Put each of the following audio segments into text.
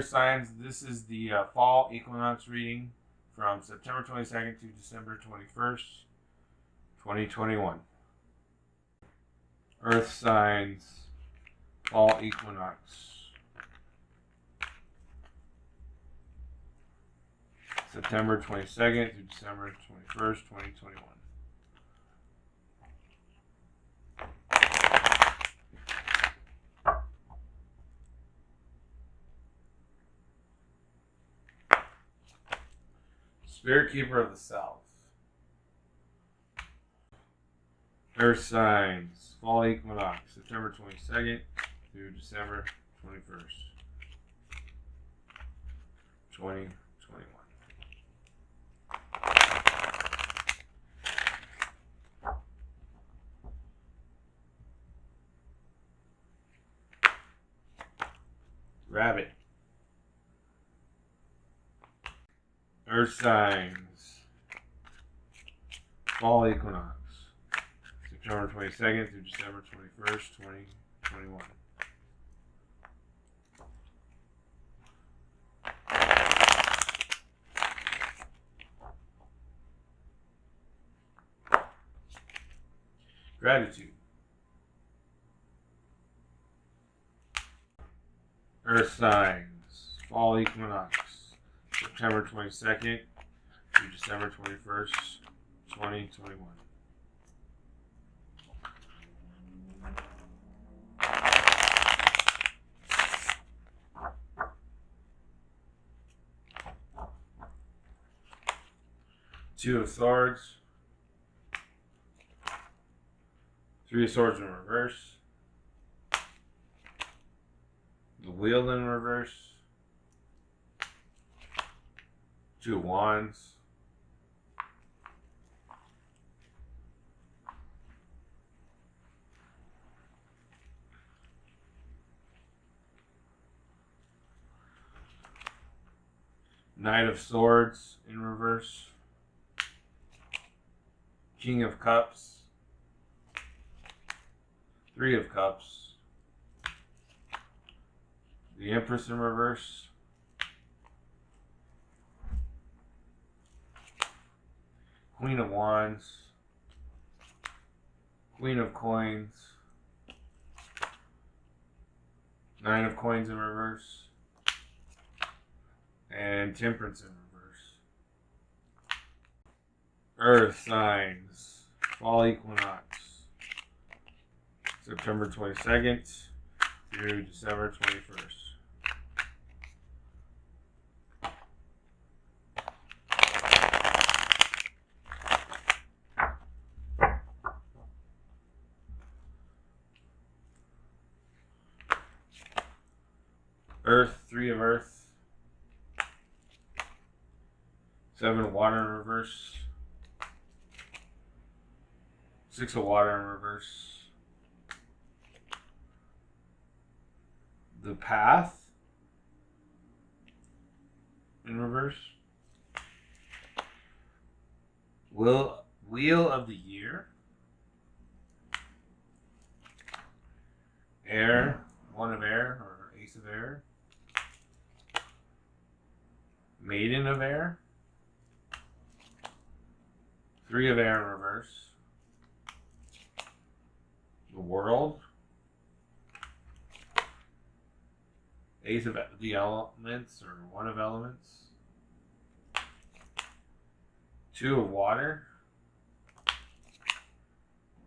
signs, this is the fall equinox reading from September 22nd to December 21st, 2021. Earth signs, fall equinox. September 22nd through December 21st, 2021. Spirit Keeper of the South. Earth signs, fall equinox, September 22nd through December 21st, 2021. Rabbit. Earth signs, fall equinox, September 22nd through December 21st, 2021. Gratitude. Earth signs, fall equinox, September 22nd through December 21st, 2021. Two of Swords, Three of Swords in reverse, the Wheel in reverse, Two of Wands, Knight of Swords in reverse, King of Cups, Three of Cups, the Empress in reverse, Queen of Wands, Queen of Coins, Nine of Coins in reverse, and Temperance in reverse. Earth signs, fall equinox, September 22nd through December 21st. Earth, Three of Earth, Seven of Water in reverse, Six of Water in reverse, the Path in reverse, Wheel of the Year, Air, One of Air or Ace of Air, Maiden of Air, Three of Air in reverse, the World, Ace of the Elements or One of Elements, Two of Water,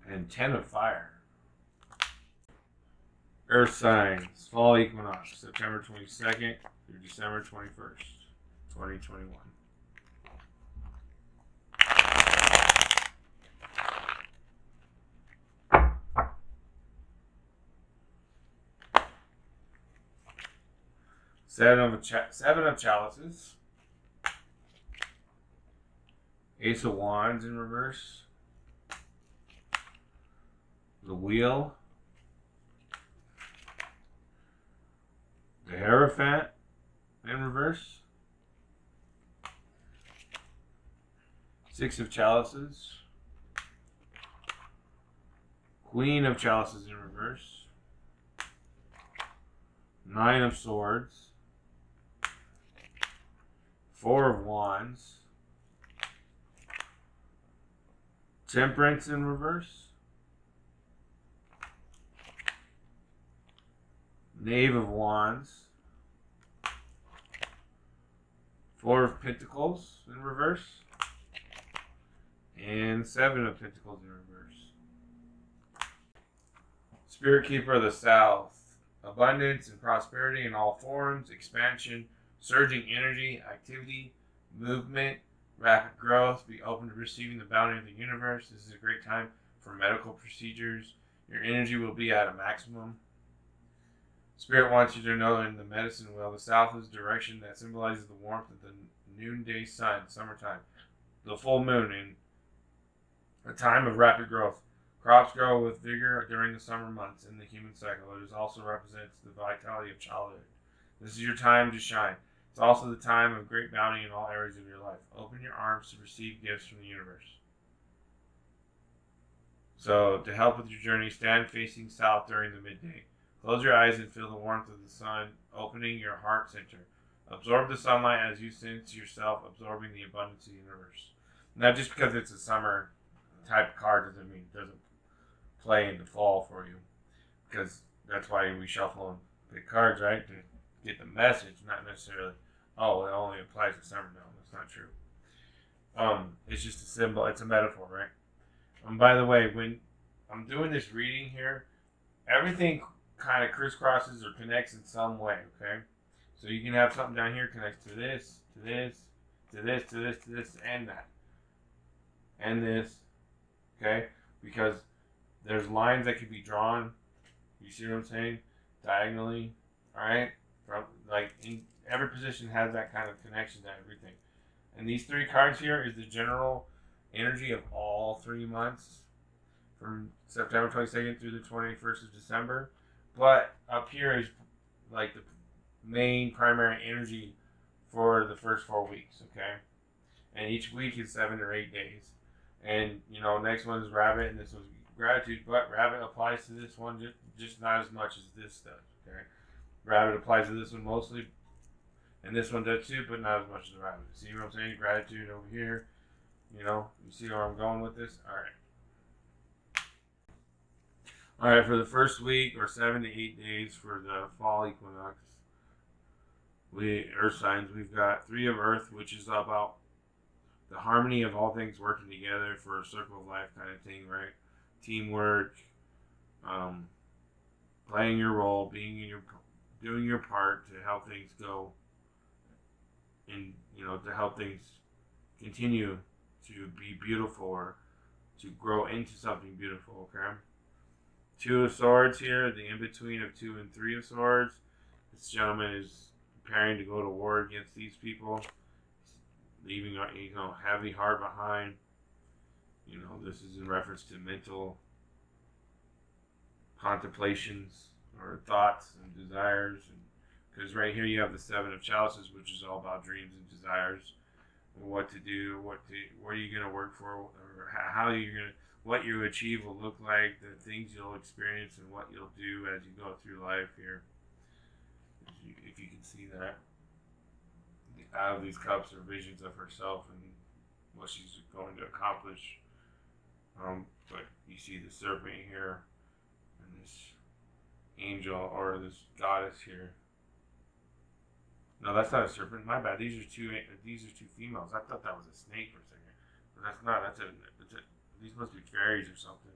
and 10 of Fire. Earth signs, fall equinox, September 22nd through December 21st, 2021. Seven of Chalices, Ace of Wands in reverse, the Wheel, the Hierophant in reverse, Six of Chalices, Queen of Chalices in reverse, Nine of Swords, Four of Wands. Temperance in reverse. Knave of Wands. Four of Pentacles in reverse. And Seven of Pentacles in reverse. Spirit Keeper of the South. Abundance and prosperity in all forms. Expansion. Surging energy. Activity. Movement. Rapid growth. Be open to receiving the bounty of the universe. This is a great time for medical procedures. Your energy will be at a maximum. Spirit wants you to know in the medicine wheel, the south is direction that symbolizes the warmth of the noonday sun, summertime, the full moon, in a time of rapid growth. Crops grow with vigor during the summer months in the human cycle. It also represents the vitality of childhood. This is your time to shine. It's also the time of great bounty in all areas of your life. Open your arms to receive gifts from the universe. So, to help with your journey, stand facing south during the midday. Close your eyes and feel the warmth of the sun opening your heart center. Absorb the sunlight as you sense yourself absorbing the abundance of the universe. Not just because it's a summer type of card doesn't mean it doesn't play in the fall for you. Because that's why we shuffle and pick cards, right? To get the message, not necessarily, oh, it only applies to summer. No, that's not true. It's just a symbol. It's a metaphor, right? By the way, when I'm doing this reading here, everything kind of crisscrosses or connects in some way, okay? So you can have something down here connects to this, to this, to this, to this, to this, and that. And this, okay? Because there's lines that could be drawn, you see what I'm saying? Diagonally, alright? From like in every position has that kind of connection to everything. And these three cards here is the general energy of all 3 months from September 22nd through the 21st of December. But up here is like the main primary energy for the first 4 weeks, okay? And each week is 7 or 8 days. And, you know, next one is Rabbit, and this one's Gratitude, but Rabbit applies to this one just not as much as this does, okay? Rabbit applies to this one mostly, and this one does too, but not as much as the Rabbit. See what I'm saying? Gratitude over here. You know, you see where I'm going with this? All right. All right, for the first week or 7 to 8 days for the fall equinox, Earth signs, we've got Three of Earth, which is about the harmony of all things working together for a circle of life kind of thing, right? Teamwork, playing your role, doing your part to help things go, and you know, to help things continue to be beautiful or to grow into something beautiful, okay? Two of Swords here, the in-between of Two and Three of Swords. This gentleman is preparing to go to war against these people, leaving, you know, heavy heart behind. You know, this is in reference to mental contemplations or thoughts and desires. Because right here you have the Seven of Chalices, which is all about dreams and desires, what to do, what are you going to work for, or how you're going to, what you achieve will look like, the things you'll experience, and what you'll do as you go through life here. If you can see that. Out of these cups are visions of herself and what she's going to accomplish. But you see the serpent here and this angel or this goddess here. No, that's not a serpent. My bad. These are two females. I thought that was a snake for a second, but that's not. These must be fairies or something.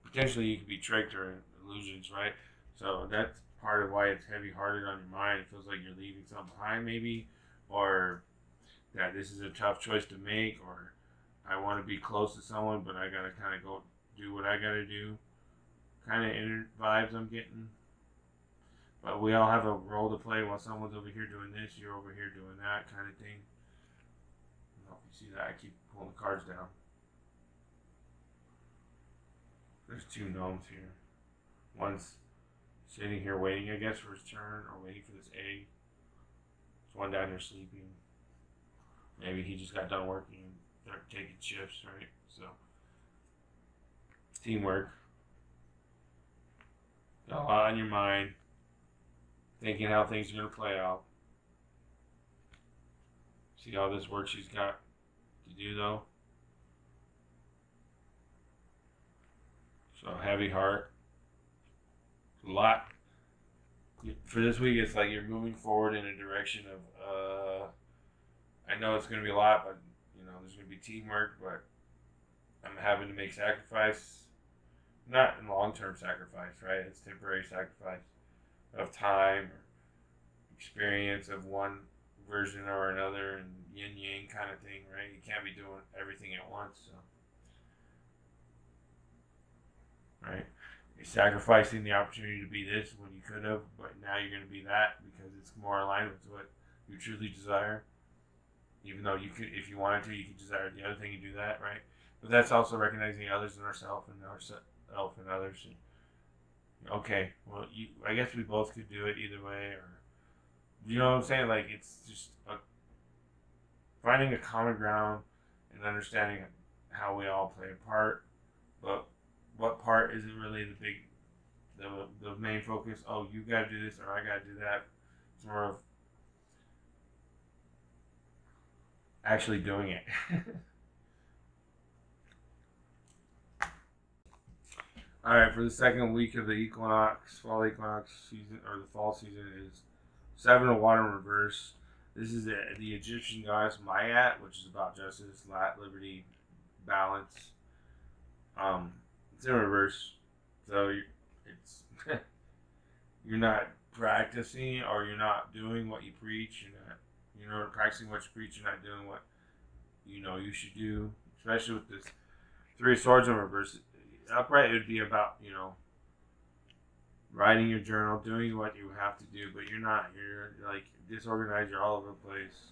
Potentially, you could be tricked or illusions, right? So that's part of why it's heavy-hearted on your mind. It feels like you're leaving something behind, maybe, or that this is a tough choice to make, or I want to be close to someone, but I gotta kind of go do what I gotta do. Kind of inner vibes I'm getting. But we all have a role to play. While someone's over here doing this, you're over here doing that kind of thing. I don't know if you see that. I keep pulling the cards down. There's two gnomes here. One's sitting here waiting, I guess, for his turn, or waiting for this egg. There's one down here sleeping. Maybe he just got done working and they're taking shifts, right? So, teamwork. Got a lot on your mind. Thinking how things are going to play out. See all this work she's got to do though. So heavy heart. A lot. For this week, it's like you're moving forward in a direction of, I know it's going to be a lot, but, there's going to be teamwork, but I'm having to make sacrifice. Not in long-term sacrifice, right? It's temporary sacrifice of time or experience of one version or another and yin-yang kind of thing, right? You can't be doing everything at once, so. Right? You're sacrificing the opportunity to be this when you could have, but now you're going to be that because it's more aligned with what you truly desire. Even though you could, if you wanted to, you could desire the other thing and do that, right? But that's also recognizing others in ourselves and ourself and others. And, okay, well, I guess we both could do it either way, or you know what I'm saying? Like it's just finding a common ground and understanding how we all play a part, but what part isn't really the main focus. Oh, you gotta do this or I gotta do that. It's more of actually doing it. All right, for the second week of the equinox, fall equinox season, or the fall season, is 7 of water in reverse. This is the Egyptian goddess Mayat, which is about justice, liberty, balance. It's in reverse, so it's you're not practicing or you're not doing what you preach. You're not practicing what you preach. You're not doing what you should do, especially with this 3 of Swords in reverse. Upright, it would be about, writing your journal, doing what you have to do, but you're not. You're like disorganized. You're all over the place.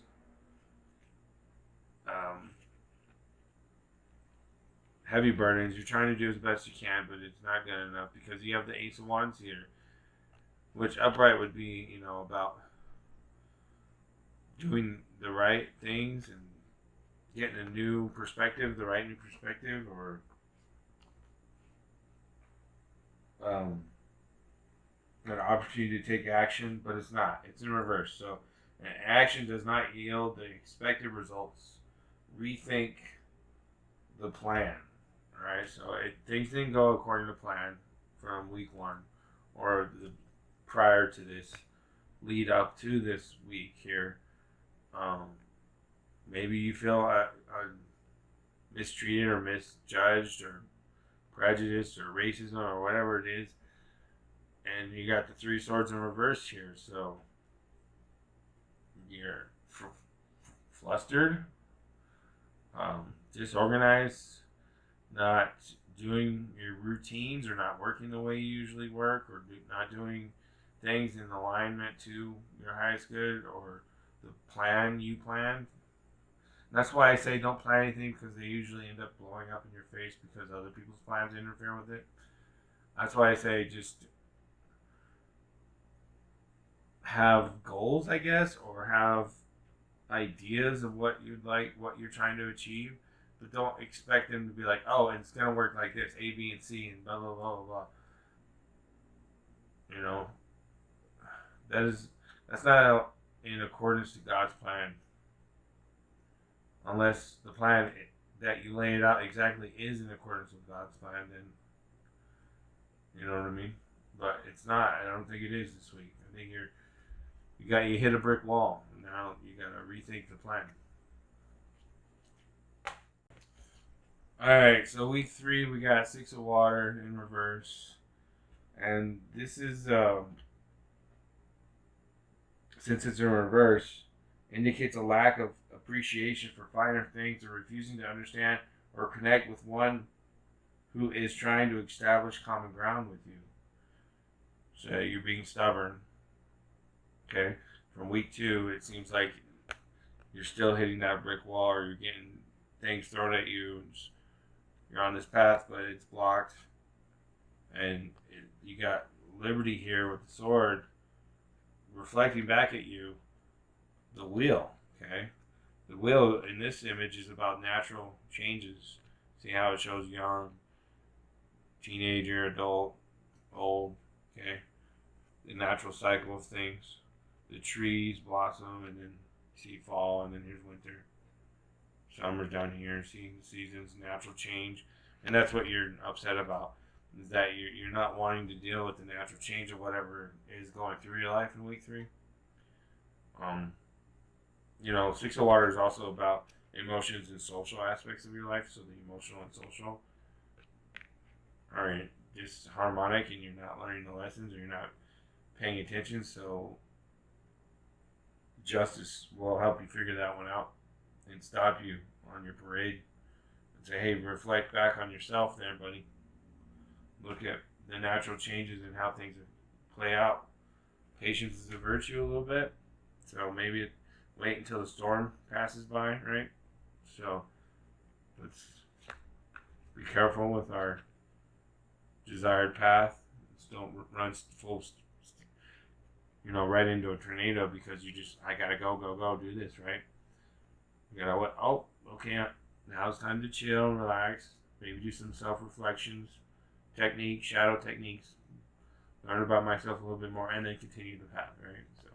Heavy burdens. You're trying to do as best you can, but it's not good enough because you have the Ace of Wands here, which upright would be, about doing the right things and getting a new perspective, the right new perspective, or an opportunity to take action, but it's not. It's in reverse. So action does not yield the expected results. Rethink the plan. All right. So things didn't go according to plan from week 1 or prior to this lead up to this week here. Maybe you feel mistreated or misjudged or prejudiced or racism or whatever it is, and you got the 3 swords in reverse here, so you're flustered, disorganized, not doing your routines or not working the way you usually work, or not doing things in alignment to your highest good or the plan you planned. That's why I say don't plan anything, because they usually end up blowing up in your face because other people's plans interfere with it. That's why I say just have goals, I guess, or have ideas of what you'd like, what you're trying to achieve, but don't expect them to be like, oh, it's going to work like this, A, B, and C, and blah, blah, blah, blah, blah. That's not in accordance to God's plan. Unless the plan that you laid out exactly is in accordance with God's plan, then you know what I mean. But it's not. I don't think it is this week. I think you hit a brick wall. Now you got to rethink the plan. All right. So week 3, we got 6 of water in reverse, and this is since it's in reverse, indicates a lack of appreciation for finer things or refusing to understand or connect with one who is trying to establish common ground with you. So you're being stubborn. Okay? From week 2, it seems like you're still hitting that brick wall, or you're getting things thrown at you. You're on this path, but it's blocked. And you got liberty here with the sword reflecting back at you, the wheel. Okay? The wheel in this image is about natural changes. See how it shows young, teenager, adult, old, okay? The natural cycle of things. The trees blossom and then See fall, and then here's winter. Summer's down here, seeing the seasons, natural change. And that's what you're upset about, is that you're not wanting to deal with the natural change of whatever is going through your life in week 3. Um, Six of Water is also about emotions and social aspects of your life. So the emotional and social are just harmonic, and you're not learning the lessons, or you're not paying attention. So justice will help you figure that one out and stop you on your parade and say, hey, reflect back on yourself there, buddy. Look at the natural changes and how things play out. Patience is a virtue a little bit. So maybe wait until the storm passes by, right? So let's be careful with our desired path. Just don't run full, right into a tornado because I gotta go do this, right? You gotta what? Oh, okay. Now it's time to chill, relax, maybe do some self-reflections, techniques, shadow techniques, learn about myself a little bit more, and then continue the path, right? So,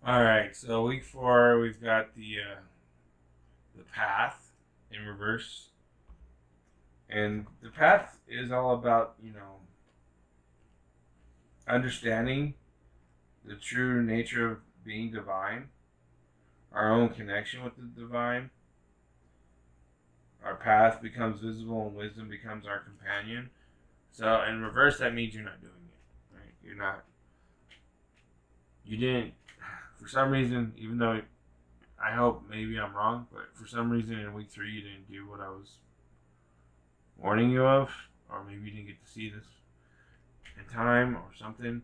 all right. So week 4, we've got the path in reverse, and the path is all about understanding the true nature of being divine, our own connection with the divine. Our path becomes visible and wisdom becomes our companion. So in reverse, that means you're not doing it, right? You didn't, for some reason, even though I hope maybe I'm wrong, but for some reason in week 3 you didn't do what I was warning you of, or maybe you didn't get to see this in time or something.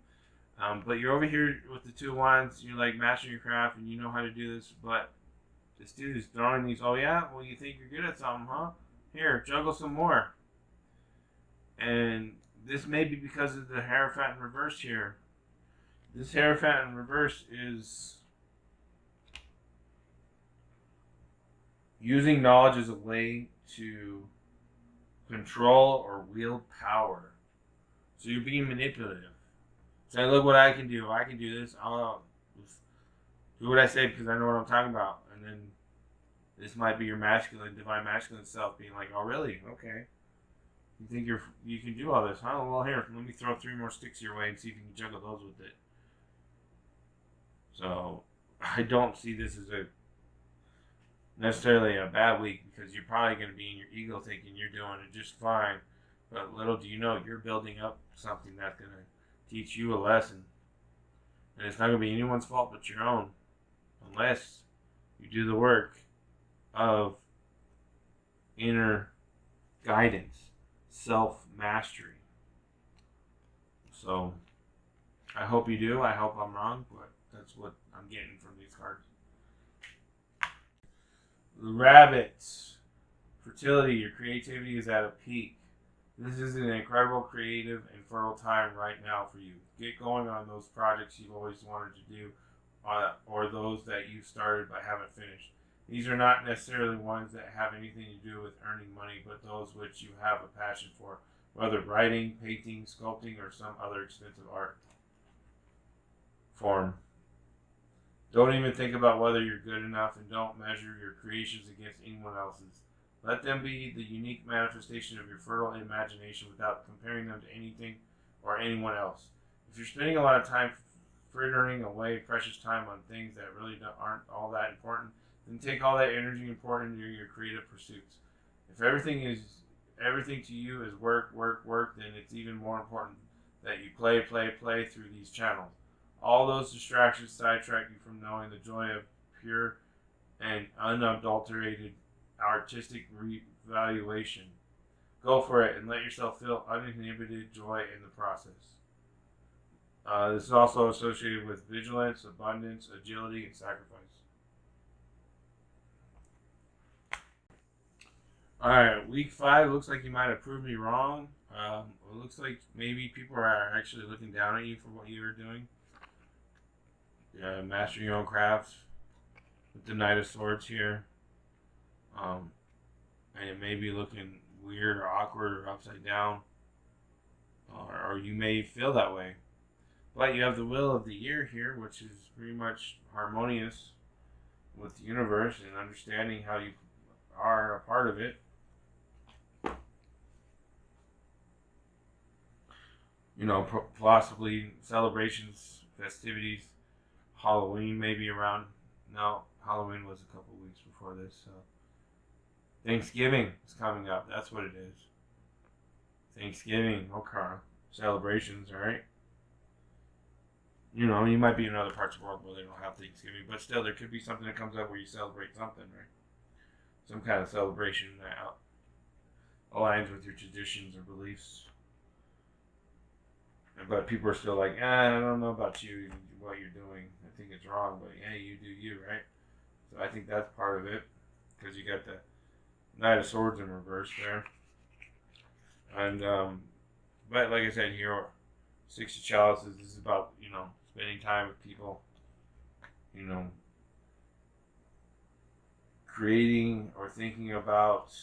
But you're over here with the 2 wands, you're like mastering your craft and you know how to do this, but this dude is throwing these, oh yeah, well you think you're good at something, huh? Here, juggle some more. And this may be because of the Hierophant in reverse here. This Hierophant in reverse is using knowledge as a way to control or wield power. So you're being manipulative. Say, look what I can do. I can do this. I'll do what I say because I know what I'm talking about. And then this might be your divine masculine self being like, oh, really? Okay. You think you can do all this, huh? Well, here, let me throw 3 more sticks your way and see if you can juggle those with it. So I don't see this as necessarily a bad week because you're probably going to be in your ego thinking you're doing it just fine. But little do you know, you're building up something that's going to teach you a lesson. And it's not going to be anyone's fault but your own, unless you do the work of inner guidance, self-mastery. So I hope you do. I hope I'm wrong, but that's what I'm getting from these cards. The rabbits. Fertility, your creativity is at a peak. This is an incredible creative and fertile time right now for you. Get going on those projects you've always wanted to do, or those that you started but haven't finished. These are not necessarily ones that have anything to do with earning money, but those which you have a passion for, whether writing, painting, sculpting, or some other expensive art form. Don't even think about whether you're good enough, and don't measure your creations against anyone else's. Let them be the unique manifestation of your fertile imagination without comparing them to anything or anyone else. If you're spending a lot of time frittering away precious time on things that really aren't all that important, then take all that energy and pour it into your creative pursuits. If everything to you is work, then it's even more important that you play through these channels. All those distractions sidetrack you from knowing the joy of pure and unadulterated artistic revaluation. Go for it and let yourself feel uninhibited joy in the process. This is also associated with vigilance, abundance, agility, and sacrifice. Alright, week 5 looks like you might have proved me wrong. It looks like maybe people are actually looking down at you for what you were doing. Mastering your own crafts with the Knight of Swords here. And it may be looking weird or awkward or upside down. Or you may feel that way. But you have the wheel of the year here, which is pretty much harmonious with the universe and understanding how you are a part of it. You know, possibly celebrations, festivities, Halloween maybe around. No, Halloween was a couple weeks before this, so Thanksgiving is coming up. That's what it is. Thanksgiving, okay. Celebrations, right? You know, you might be in other parts of the world where they don't have Thanksgiving, but still, there could be something that comes up where you celebrate something, right? Some kind of celebration that aligns with your traditions or beliefs. But people are still like, I don't know about you, what you're doing. I think it's wrong, but hey, you do you, right? So I think that's part of it, because you got the Knight of Swords in reverse there. And, but like I said, here, Six of Chalices, this is about, you know, spending time with people, you know, creating or thinking about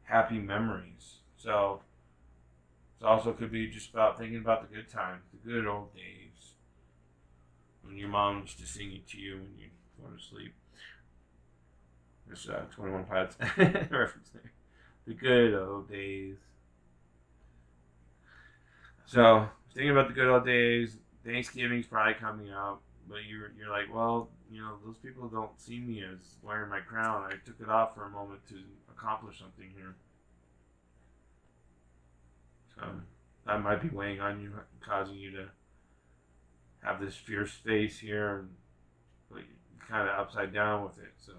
happy memories. So it also could be just about thinking about the good times, the good old days, when your mom used to sing it to you when you go to sleep. There's 21 Pilots reference there. The good old days. So thinking about the good old days, Thanksgiving's probably coming up, but you're like, well, you know, those people don't see me as wearing my crown. I took it off for a moment to accomplish something here. So that might be weighing on you, causing you to have this fierce face here, and but you're kind of upside down with it. So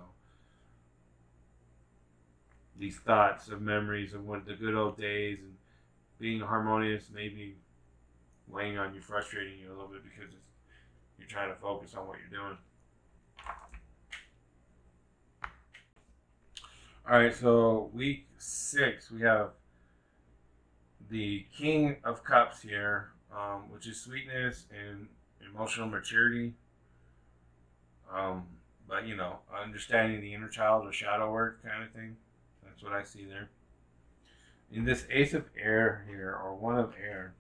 these thoughts of memories of what the good old days and being harmonious maybe weighing on you, frustrating you a little bit because you're trying to focus on what you're doing. All right, so week 6 we have the King of Cups here, which is sweetness and emotional maturity. But you know, understanding the inner child or shadow work kind of thing. That's what I see there. In this Ace of Air here, or One of Air,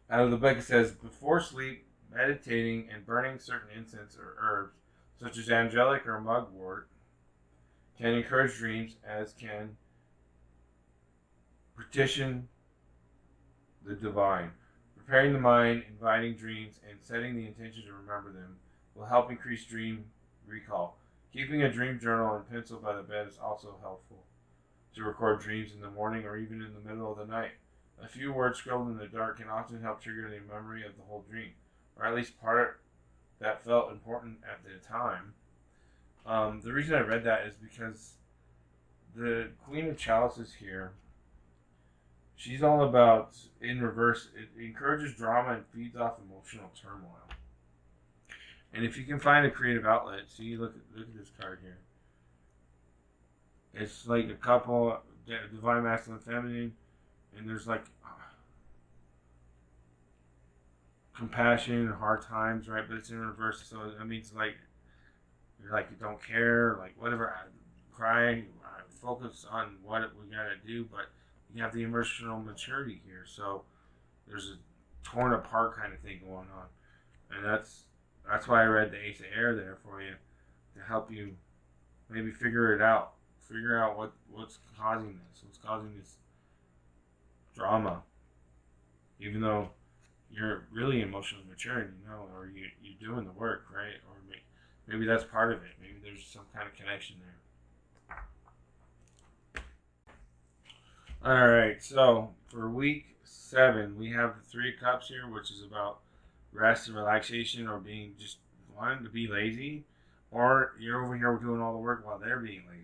out of the book it says, before sleep, meditating and burning certain incense or herbs, such as angelic or mugwort, can encourage dreams, as can petition the divine. Preparing the mind, inviting dreams, and setting the intention to remember them will help increase dream recall. Keeping a dream journal and pencil by the bed is also helpful to record dreams in the morning or even in the middle of the night. A few words scribbled in the dark can often help trigger the memory of the whole dream, or at least part that felt important at the time. The reason I read that is because the Queen of Chalices here, she's all about, in reverse, it encourages drama and feeds off emotional turmoil. And if you can find a creative outlet, see, look at this card here. It's like a couple, divine masculine, feminine, and there's like compassion and hard times, right? But it's in reverse, so it means like you're like you don't care, like whatever. I cry, I focus on what we gotta do, but you have the emotional maturity here, so there's a torn apart kind of thing going on, and that's why I read the Ace of Air there for you to help you maybe figure it out. Figure out what's causing this. What's causing this drama? Even though you're really emotionally mature, you know, or you're doing the work, right? Or maybe that's part of it. Maybe there's some kind of connection there. All right, so for week 7, we have the 3 of Cups here, which is about rest and relaxation, or being just wanting to be lazy, or you're over here doing all the work while they're being lazy.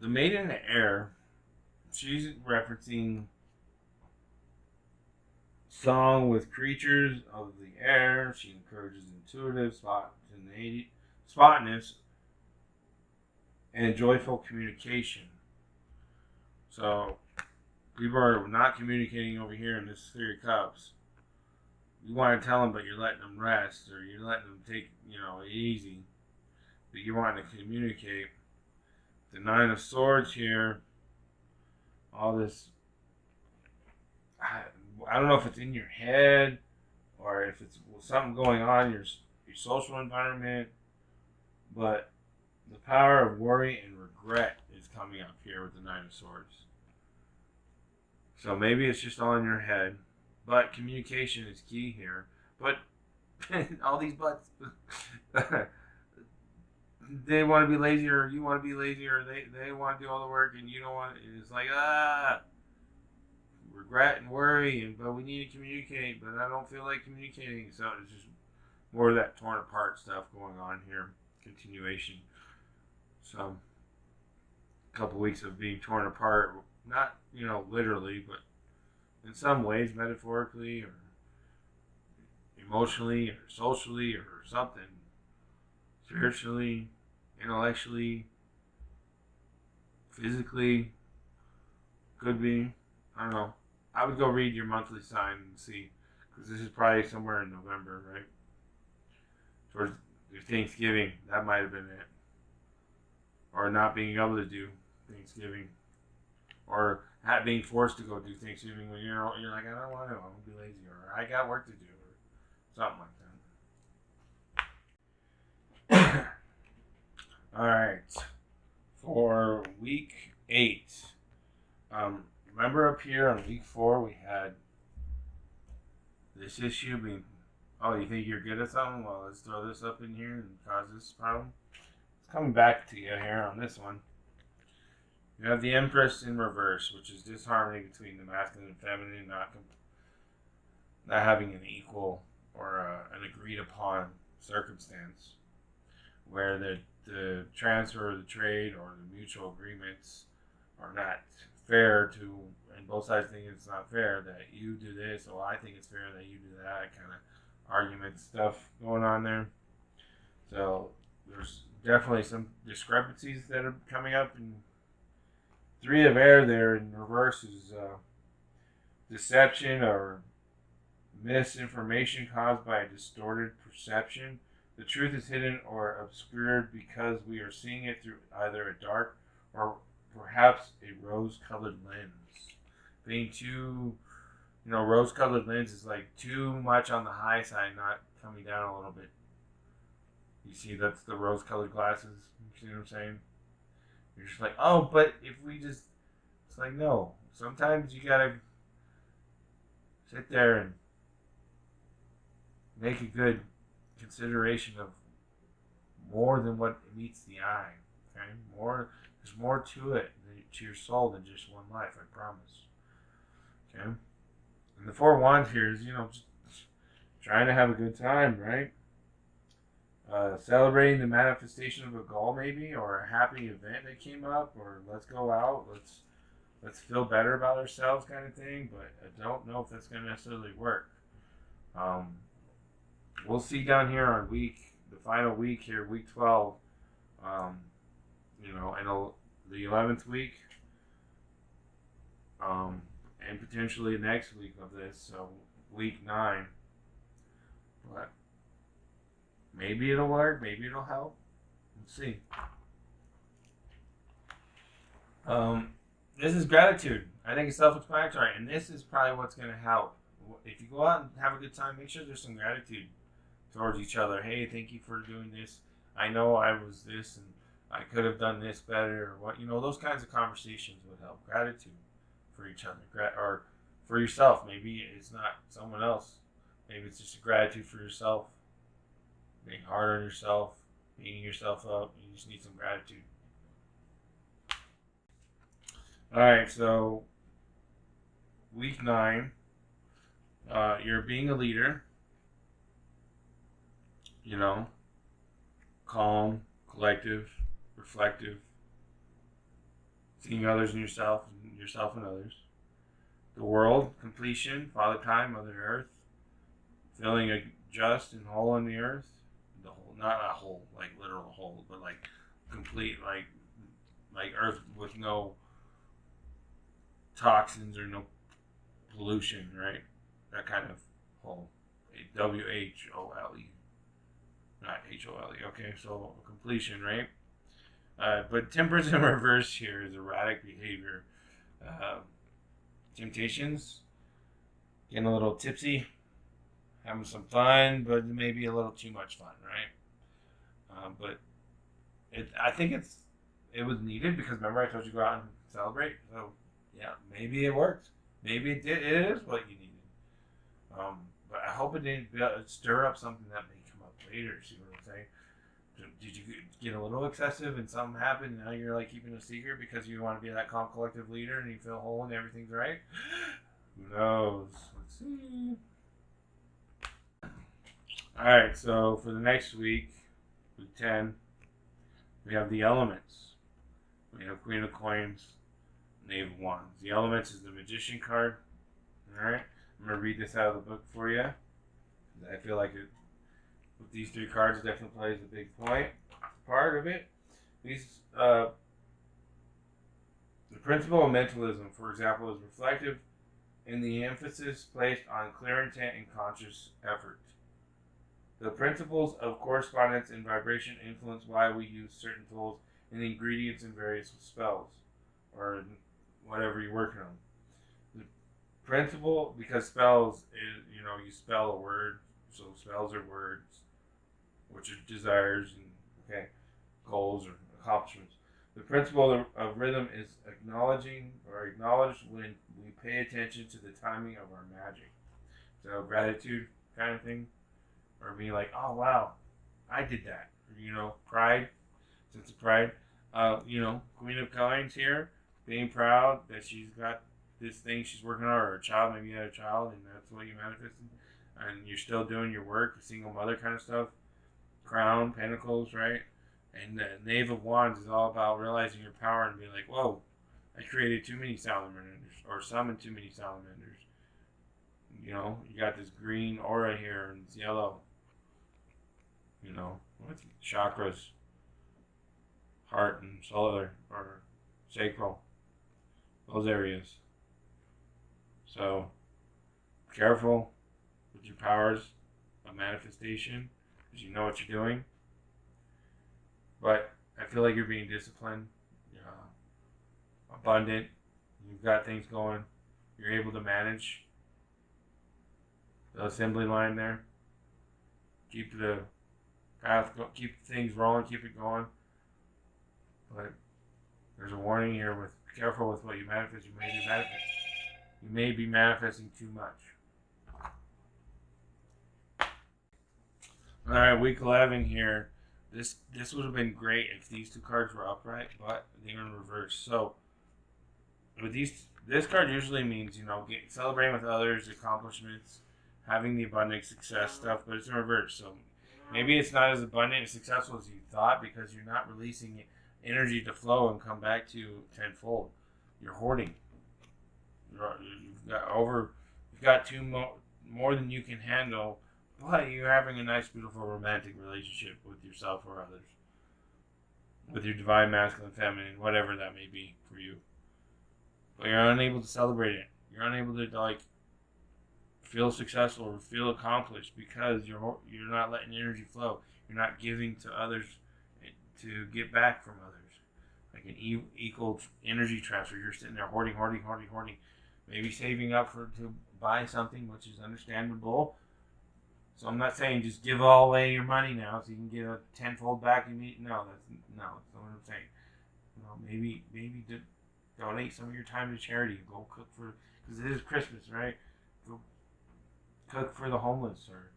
The Maiden in the Air, she's referencing song with creatures of the air. She encourages intuitive spotness and joyful communication. So people are not communicating over here in this 3 of Cups. You want to tell them, but you're letting them rest, or you're letting them take, you know, easy. But you want to communicate. The 9 of Swords here all this. I don't know if it's in your head or if it's something going on in your social environment, but the power of worry and regret is coming up here with the Nine of Swords. So maybe it's just all in your head, but communication is key here. But all these buts, they want to be lazy, or you want to be lazy, or they want to do all the work and you don't want it. It's like, regret and worry, but we need to communicate, but I don't feel like communicating. So it's just more of that torn apart stuff going on here. Continuation. So a couple weeks of being torn apart, not literally, but in some ways metaphorically or emotionally or socially or something, spiritually, intellectually, physically, could be. I don't know. I would go read your monthly sign and see, because this is probably somewhere in November, right? Towards your Thanksgiving, that might have been it. Or not being able to do Thanksgiving. Or being forced to go do Thanksgiving when you're like, I don't want to, I'm going to be lazy. Or I got work to do. Or something like that. Alright. For week 8. Remember up here on week 4 we had this issue being, oh, you think you're good at something? Well, let's throw this up in here and cause this problem. It's coming back to you here on this one. You have the Empress in reverse, which is disharmony between the masculine and feminine, not having an equal or an agreed upon circumstance, where the transfer of the trade or the mutual agreements are not fair to, and both sides think it's not fair that you do this, or I think it's fair that you do that, kind of argument stuff going on there. So there's definitely some discrepancies that are coming up, and 3 of air there in reverse is deception or misinformation caused by a distorted perception. The truth is hidden or obscured because we are seeing it through either a dark or perhaps a rose-colored lens. Being too, rose-colored lens is like too much on the high side, not coming down a little bit. You see, that's the rose-colored glasses. You see what I'm saying? You're just like, oh, but if we just, it's like, no. Sometimes you gotta sit there and make a good consideration of more than what meets the eye. Okay, there's more to it, to your soul, than just one life. I promise. Okay, and the 4 wands here is just trying to have a good time, right? Celebrating the manifestation of a goal, maybe, or a happy event that came up, or let's go out, let's feel better about ourselves, kind of thing. But I don't know if that's going to necessarily work. We'll see down here on the final week here, week 12. And the 11th week, and potentially next week of this, so week 9. But maybe it'll work, maybe it'll help. Let's see. This is gratitude. I think it's self-explanatory, and this is probably what's going to help. If you go out and have a good time, make sure there's some gratitude towards each other. Hey, thank you for doing this. I know I was this, and I could have done this better, or what. Those kinds of conversations would help. Gratitude for each other, or for yourself. Maybe it's not someone else. Maybe it's just a gratitude for yourself. Being hard on yourself, beating yourself up. You just need some gratitude. Alright, so week 9, you're being a leader, calm, collective, reflective, seeing others and yourself and others. The world, completion, Father Time, Mother Earth, feeling a just and whole in the earth. The whole, not a whole, like literal whole, but like complete, like earth with no toxins or no pollution, right? That kind of whole. WHOLE, not HOLE. Okay, so completion, right? But temperance in reverse here is erratic behavior, temptations, getting a little tipsy, having some fun, but maybe a little too much fun, right? But I think it was needed because remember I told you to go out and celebrate. So yeah, maybe it worked. Maybe it did. It is what you needed. But I hope it didn't stir up something that may come up later. See what I'm saying? Did you get a little excessive and something happened? And now you're like keeping a secret because you want to be that calm, collective leader and you feel whole and everything's right? Who knows? Let's see. All right, so for the next week, week 10, we have the elements. We have Queen of Coins, Knave of Wands. The elements is the Magician card. All right, I'm gonna read this out of the book for you. I feel like it, with these three cards, it definitely plays a big part of it. These, the principle of mentalism, for example, is reflective in the emphasis placed on clear intent and conscious effort. The principles of correspondence and vibration influence why we use certain tools and ingredients in various spells, or whatever you're working on. The principle, because spells is, you spell a word, so spells are words, which are desires and goals or accomplishments. The principle of rhythm is acknowledged when we pay attention to the timing of our magic. So gratitude kind of thing. Or being like, oh wow, I did that. Pride, sense of pride. Queen of Coins here, being proud that she's got this thing she's working on, or a child, maybe you had a child, and that's what you manifested, and you're still doing your work, single mother kind of stuff. Crown, Pentacles, right? And the Knave of Wands is all about realizing your power and being like, whoa, I created too many salamanders, or summoned too many salamanders. You got this green aura here, and it's yellow. With chakras, heart and solar or sacral, those areas. So, careful with your powers of manifestation because you know what you're doing. But I feel like you're being disciplined, abundant. You've got things going. You're able to manage the assembly line there. Keep the path, keep things rolling, keep it going. But there's a warning here: be careful with what you manifest. You may be manifesting too much. All right, week 11 here. This would have been great if these two cards were upright, but they're in reverse. So with this card usually means celebrating with others, accomplishments, having the abundant success stuff, but it's in reverse. So maybe it's not as abundant and successful as you thought because you're not releasing energy to flow and come back to you tenfold. You're hoarding. You've got more than you can handle, but you're having a nice, beautiful, romantic relationship with yourself or others, with your divine masculine, feminine, whatever that may be for you. But you're unable to celebrate it. You're unable to feel successful or feel accomplished because you're not letting energy flow. You're not giving to others to get back from others. Like an equal energy transfer. You're sitting there hoarding. Maybe saving up to buy something, which is understandable. So I'm not saying just give all away your money now so you can get a tenfold back. No, that's not what I'm saying. Maybe donate some of your time to charity. Go cook because it is Christmas, right? Go cook for the homeless, or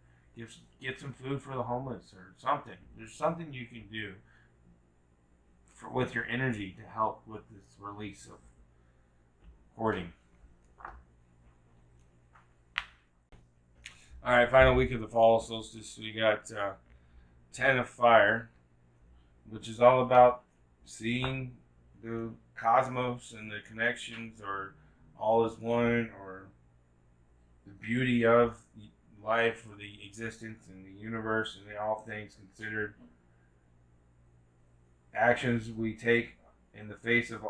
get some food for the homeless, or something. There's something you can do with your energy to help with this release of hoarding. All right, final week of the fall solstice. We got 10 of Fire, which is all about seeing the cosmos and the connections, or all is one, or the beauty of life, or the existence and the universe, and all things considered. Actions we take in the face of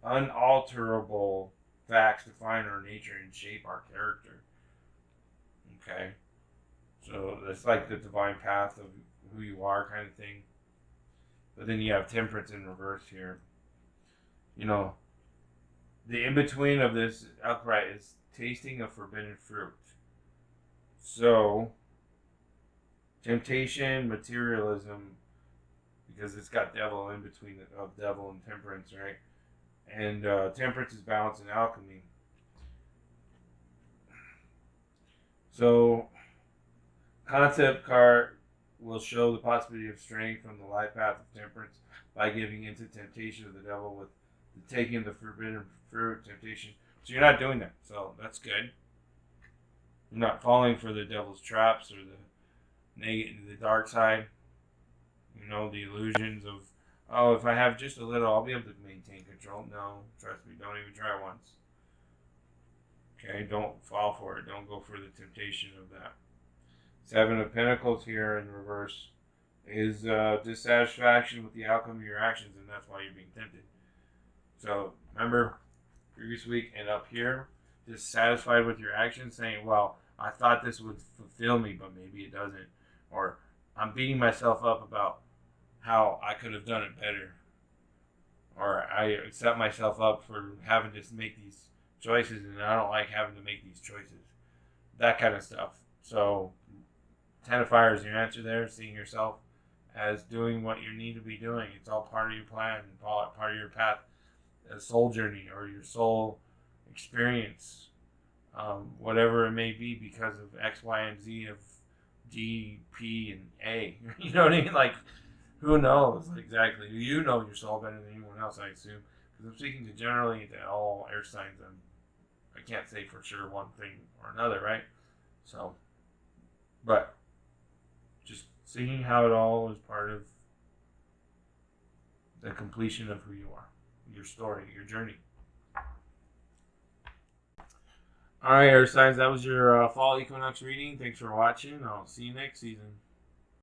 unalterable facts define our nature and shape our character. Okay, so that's like the divine path of who you are kind of thing. But then you have Temperance in reverse here. The in-between of this upright is tasting of forbidden fruit. So, temptation, materialism, because it's got devil in between of devil and temperance, right? And temperance is balance and alchemy. So, concept card will show the possibility of straying from the life path of temperance by giving into temptation of the devil with the taking the forbidden fruit temptation. So you're not doing that. So that's good. You're not falling for the devil's traps or the dark side. The illusions of, oh, if I have just a little, I'll be able to maintain control. No, trust me, don't even try once. Okay, don't fall for it. Don't go for the temptation of that. Seven of Pentacles here in reverse is dissatisfaction with the outcome of your actions, and that's why you're being tempted. So remember, previous week and up here, dissatisfied with your actions, saying, well, I thought this would fulfill me, but maybe it doesn't. Or I'm beating myself up about how I could have done it better. Or I set myself up for having to make these choices, and I don't like having to make these choices. That kind of stuff. So, Ten of Fire is your answer there, seeing yourself as doing what you need to be doing. It's all part of your plan, part of your path, a soul journey, or your soul experience, whatever it may be, because of X, Y, and Z of D, P, and A. You know what I mean? Like, who knows exactly? You know your soul better than anyone else, I assume. Because I'm speaking to generally to all air signs. I can't say for sure one thing or another, right? So, but just seeing how it all is part of the completion of who you are, your story, your journey. All right, air signs, that was your fall equinox reading. Thanks for watching. I'll see you next season.